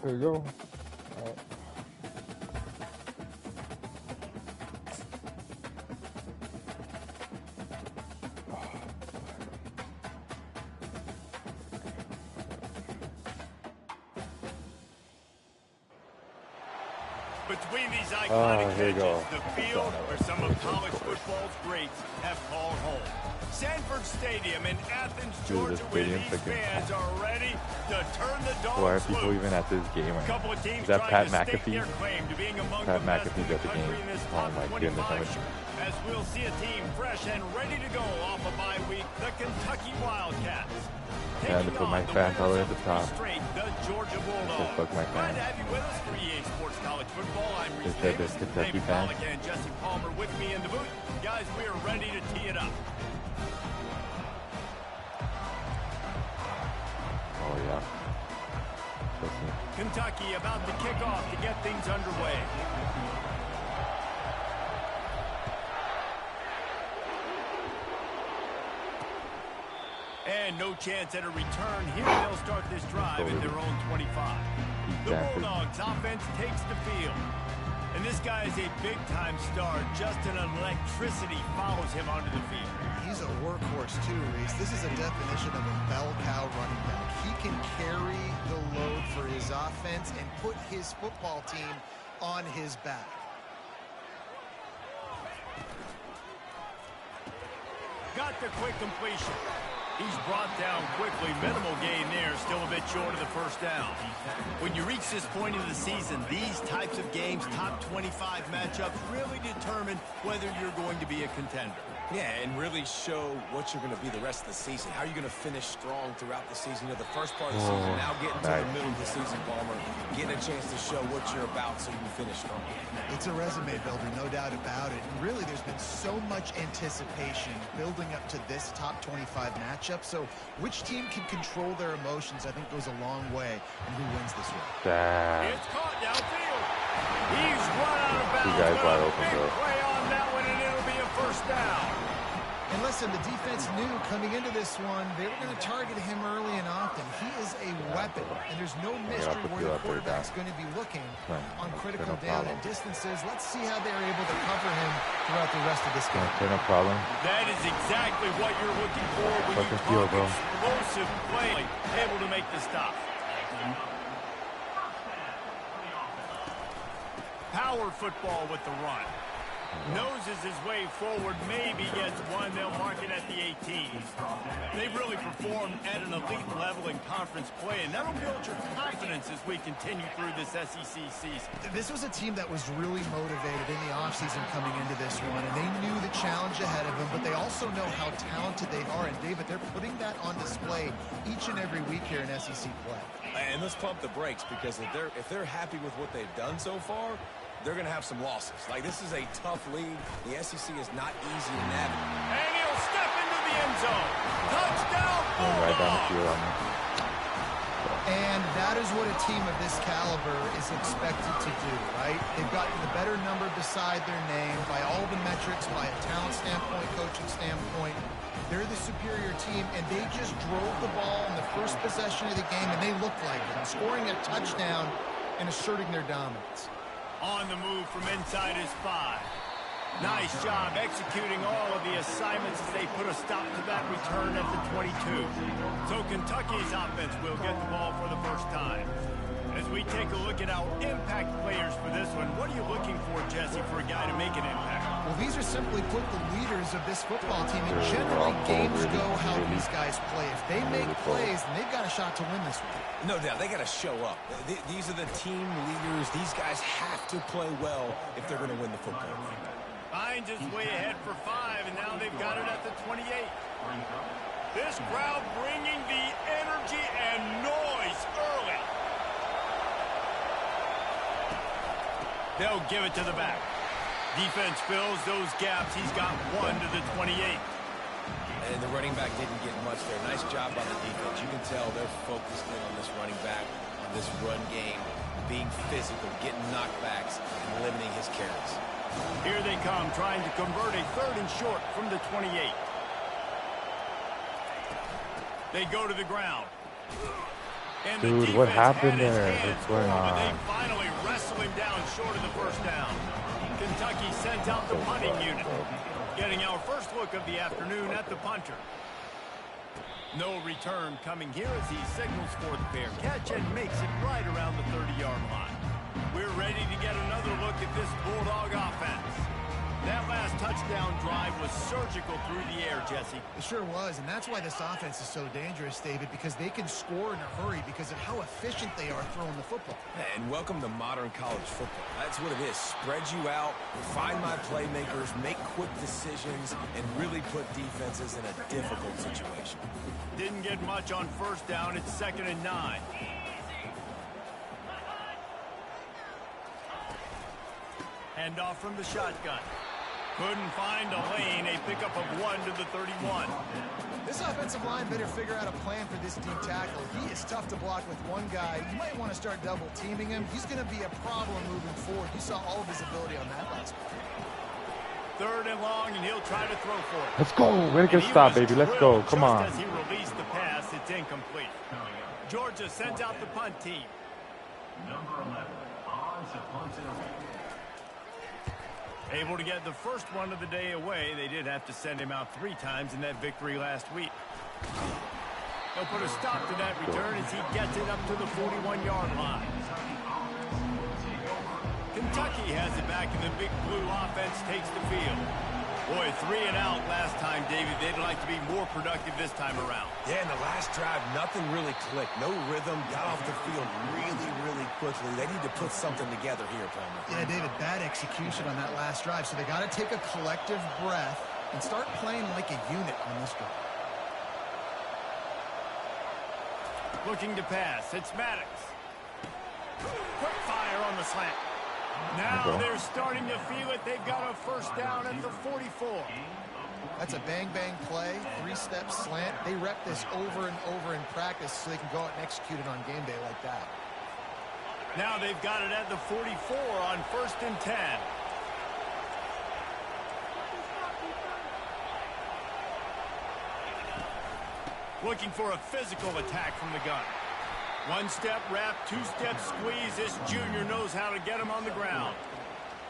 There you go. Between these iconic benches, the field where some of college football's greats have called home. Sanford Stadium in Athens, Georgia, where these fans are ready to turn the Dawgs loose. Why are people even at this game? Is that Pat McAfee? Pat McAfee's at the game. Oh my goodness. As we'll see a team fresh and ready to go off a bye week, the Kentucky Wildcats. I had to put my fans all the way at the top. The Georgia Bulldogs. Fuck my Glad fans. to have you with us for EA Sports College Football. I'm Reese They said Davis, this Kentucky Dave fans. Pollock and Jesse Palmer with me in the booth. Guys, we are ready to tee it up. Oh yeah. Kentucky about to kick off to get things underway. And no chance at a return here. They'll start this drive in their own 25. The Bulldogs offense takes the field. And this guy is a big-time star. Just an electricity follows him onto the field. He's a workhorse too, Reese. This is a definition of a bell cow running back. He can carry the load for his offense and put his football team on his back. Got the quick completion. He's brought down quickly. Minimal gain there. Still a bit short of the first down. When you reach this point of the season, these types of games, top 25 matchups, really determine whether you're going to be a contender. Yeah, and really show what you're going to be the rest of the season. How are you going to finish strong throughout the season? You know, the first part of the season, now getting to the middle of the season, Palmer, getting a chance to show what you're about so you can finish strong. It's a resume builder, no doubt about it. And really, there's been so much anticipation building up to this top 25 matchup. So which team can control their emotions, I think, goes a long way in who wins this one. It's caught downfield. He's run out of bounds. You guys wide open, bro. Play on that one, and it'll be a first down. And listen, the defense knew coming into this one, they were going to target him early and often. He is a weapon, and there's no mystery where the quarterback's going to be looking on critical down and distances. Let's see how they're able to cover him throughout the rest of this game. No problem. That is exactly what you're looking for when you talk explosive play, able to make the stop. Power football with the run. Noses his way forward, maybe gets one. They'll mark it at the 18. They've really performed at an elite level in conference play, and that'll build your confidence as we continue through this SEC season. This was a team that was really motivated in the offseason coming into this one, and they knew the challenge ahead of them, but they also know how talented they are. And, David, they're putting that on display each and every week here in SEC play. And let's pump the brakes, because if they're happy with what they've done so far, they're going to have some losses. Like, this is a tough league. The SEC is not easy to navigate. And he'll step into the end zone. Touchdown, Bulldogs! Right down the field. And that is what a team of this caliber is expected to do, right? They've gotten the better number beside their name by all the metrics, by a talent standpoint, coaching standpoint. They're the superior team, and they just drove the ball in the first possession of the game, and they looked like it, scoring a touchdown and asserting their dominance. On the move from inside his 5. Nice job executing all of the assignments as they put a stop to that return at the 22. So Kentucky's offense will get the ball for the first time. As we take a look at our impact players for this one, what are you looking for, Jesse, for a guy to make an impact? Well, these are simply put the leaders of this football team, and generally games go how these guys play. If they make plays, then they've got a shot to win this one. No doubt, they got to show up. These are the team leaders. These guys have to play well if they're going to win the football game. Hines is way ahead for 5, and now they've got it at the 28. This crowd bringing the energy and noise early. They'll give it to the back. Defense fills those gaps. He's got 1 to the 28. And the running back didn't get much there. Nice job by the defense. You can tell they're focused in on this running back, on this run game, being physical, getting knockbacks, and limiting his carries. Here they come, trying to convert a 3rd and short from the 28. They go to the ground. And Dude, what happened there? What's going on? They finally wrestle him down short of the first down. Kentucky sends out the punting unit. Getting our first look of the afternoon at the punter. No return coming here as he signals for the fair catch and makes it right around the 30-yard line. We're ready to get another look at this Bulldog offense. That last touchdown drive was surgical through the air, Jesse. It sure was, and that's why this offense is so dangerous, David, because they can score in a hurry because of how efficient they are throwing the football. And welcome to modern college football. That's what it is. Spread you out, find my playmakers, make quick decisions, and really put defenses in a difficult situation. Didn't get much on first down. It's 2nd and 9. Hand off from the shotgun. Couldn't find a lane. A pickup of 1 to the 31. This offensive line better figure out a plan for this deep tackle. He is tough to block with one guy. You might want to start double teaming him. He's going to be a problem moving forward. You saw all of his ability on that last play. 3rd and long, and he'll try to throw for it. Let's go. Way to get a stop, baby. Let's go. Come on. As he released the pass, it's incomplete. Georgia sends out the punt team. Number 11, odds of punt and away. Able to get the first one of the day away. They did have to send him out 3 times in that victory last week. They'll put a stop to that return as he gets it up to the 41-yard line. Kentucky has it back, and the Big Blue offense takes the field. Boy, 3 and out last time, David. They'd like to be more productive this time around. Yeah, in the last drive, nothing really clicked. No rhythm. Got off the field really quickly. They need to put something together here, Palmer. Yeah, David, bad execution on that last drive. So they got to take a collective breath and start playing like a unit on this drive. Looking to pass. It's Maddox. Quick fire on the slant. Now they're starting to feel it. They've got a first down at the 44. That's a bang-bang play, 3-step slant. They rep this over and over in practice so they can go out and execute it on game day like that. Now they've got it at the 44 on 1st and 10. Looking for a physical attack from the gun. 1-step wrap, 2-step squeeze. This junior knows how to get him on the ground.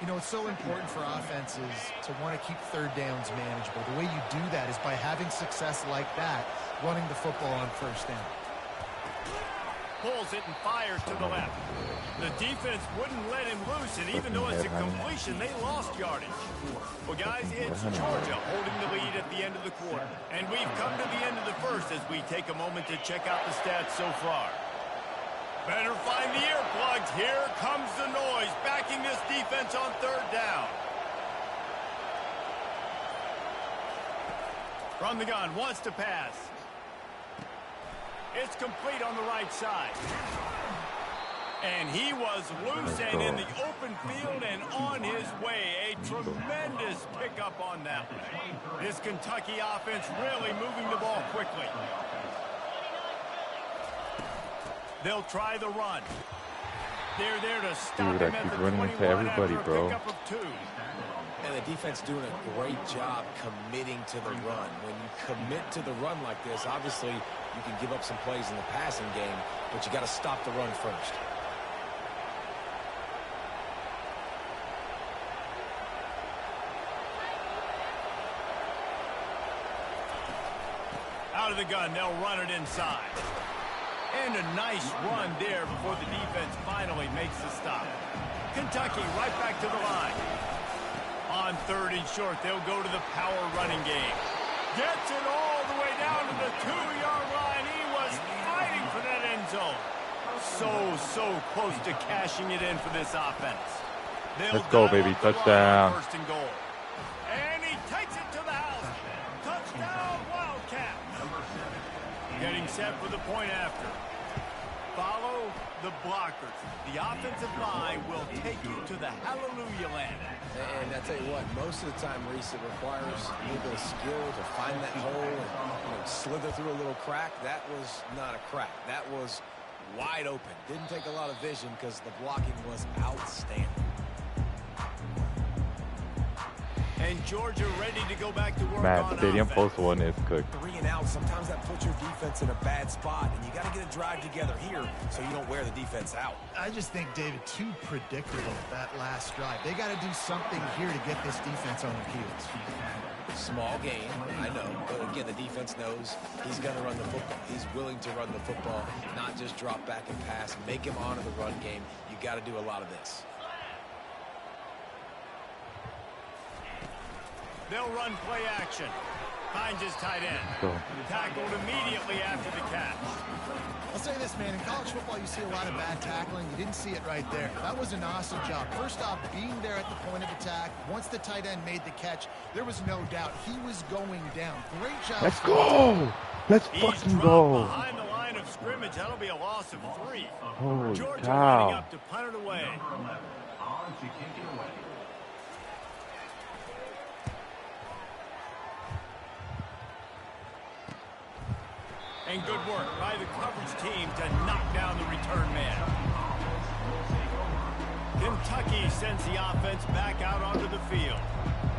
You know, it's so important for offenses to want to keep 3rd downs manageable. The way you do that is by having success like that, running the football on 1st down. Pulls it and fires to the left. The defense wouldn't let him loose, and even though it's a completion, they lost yardage. Well, guys, it's Georgia holding the lead at the end of the quarter. And we've come to the end of the first as we take a moment to check out the stats so far. Better find the earplugs. Here comes the noise, backing this defense on 3rd down. From the gun, wants to pass. It's complete on the right side. And he was loose and in the open field and on his way. A tremendous pickup on that one. This Kentucky offense really moving the ball quickly. They'll try the run. They're there to stop him at the 21 into everybody, after a bro. pickup of 2. And the defense doing a great job committing to the run. When you commit to the run like this, obviously you can give up some plays in the passing game, but you got to stop the run first. Out of the gun, they'll run it inside. And a nice run there before the defense finally makes the stop. Kentucky right back to the line. On 3rd and short, they'll go to the power running game. Gets it all the way down to the 2-yard line. He was fighting for that end zone. So close to cashing it in for this offense. Let's go, baby. Touchdown. 1st and goal. And he takes it to the house. Touchdown, Wildcat. Getting set for the point after. Follow the blockers. The offensive line will take you to the hallelujah land. And I tell you what, most of the time, Reese, it requires a little bit of skill to find that hole and slither through a little crack. That was not a crack. That was wide open. Didn't take a lot of vision because the blocking was outstanding. And Georgia ready to go back to work Man, on Stadium offense. Post 1 is pick. 3 and out. Sometimes that puts your defense in a bad spot, and you got to get a drive together here so you don't wear the defense out. I just think, David, too predictable that last drive. They got to do something here to get this defense on their heels. Small game, I know, but again, the defense knows he's going to run the football. He's willing to run the football, not just drop back and pass, make him honor the run game. You got to do a lot of this. They'll run play action. Finds his tight end. Tackled immediately after the catch. I'll say this, man. In college football, you see a lot of bad tackling. You didn't see it right there. That was an awesome job. First off, being there at the point of attack. Once the tight end made the catch, there was no doubt he was going down. Great job. Let's go. Let's fucking go. Behind the line of scrimmage. That'll be a loss of 3. Holy Georgia cow. lining up to punt it away. Number 11, on to kick it away. And good work by the coverage team to knock down the return man. Kentucky sends the offense back out onto the field.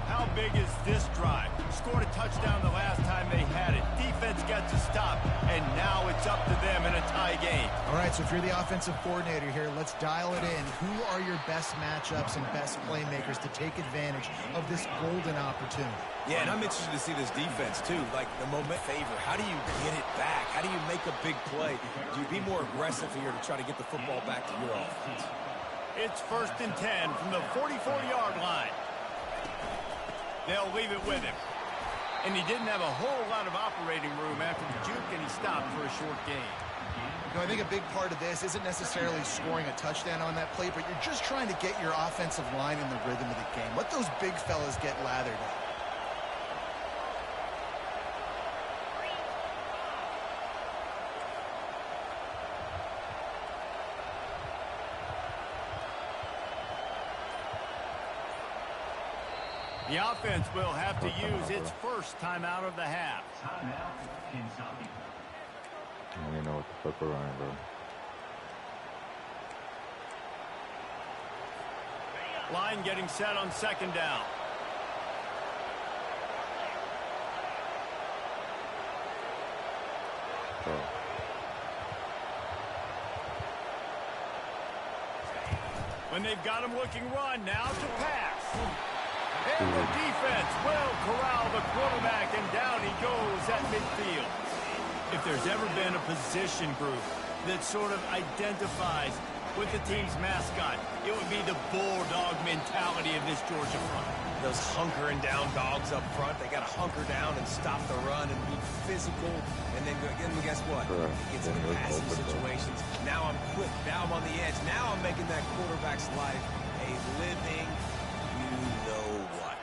How big is this drive? Scored a touchdown the last time they had it. Defense gets a stop, and now it's up to them in a tie game. All right, so if you're the offensive coordinator here, let's dial it in. Who are your best matchups and best playmakers to take advantage of this golden opportunity? Yeah, and I'm interested to see this defense, too. Like, the moment favor. How do you get it back? How do you make a big play? Do you be more aggressive here to try to get the football back to your offense? It's 1st and 10 from the 44-yard line. They'll leave it with him. And he didn't have a whole lot of operating room after the juke, and he stopped for a short gain. You know, I think a big part of this isn't necessarily scoring a touchdown on that play, but you're just trying to get your offensive line in the rhythm of the game. Let those big fellas get lathered up. The offense will have to use its first timeout of the half. Timeout, Kentucky. I don't even know what the fuck we're running, bro. Line getting set on 2nd down. Oh. When they've got him looking run, now to pass. And the defense will corral the quarterback, and down he goes at midfield. If there's ever been a position group that sort of identifies with the team's mascot, it would be the bulldog mentality of this Georgia front. Those hunkering down dogs up front, they got to hunker down and stop the run and be physical. And then guess what? Get some passing situations. Now I'm quick. Now I'm on the edge. Now I'm making that quarterback's life a living, you know what.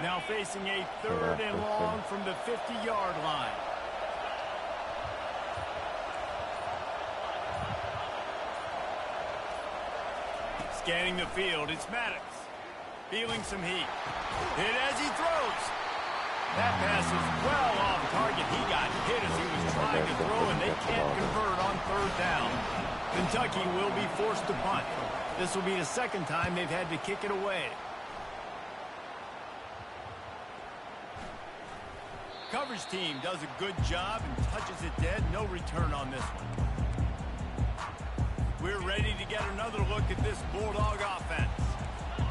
Now facing a 3rd and long from the 50-yard line. Scanning the field, it's Maddox. Feeling some heat. Hit as he throws. That pass is well off target. He got hit as he was trying to throw, and they can't convert on 3rd down. Kentucky will be forced to punt. This will be the 2nd time they've had to kick it away. Coverage team does a good job and touches it dead. No return on this one. We're ready to get another look at this Bulldog offense.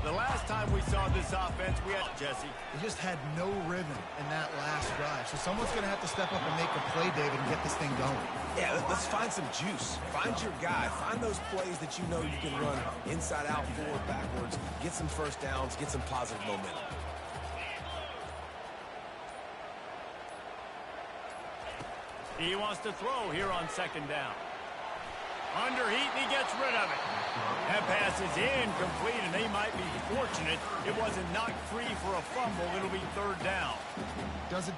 The last time we saw this offense, we had Jesse. They just had no rhythm in that last drive. So someone's going to have to step up and make a play, David, and get this thing going. Yeah, let's find some juice. Find your guy. Find those plays that you know you can run inside out, forward, backwards. Get some first downs. Get some positive momentum. He wants to throw here on 2nd down. Under heat, and he gets rid of it. That pass is incomplete, and they might be fortunate it wasn't knocked free for a fumble. It'll be 3rd down. Doesn't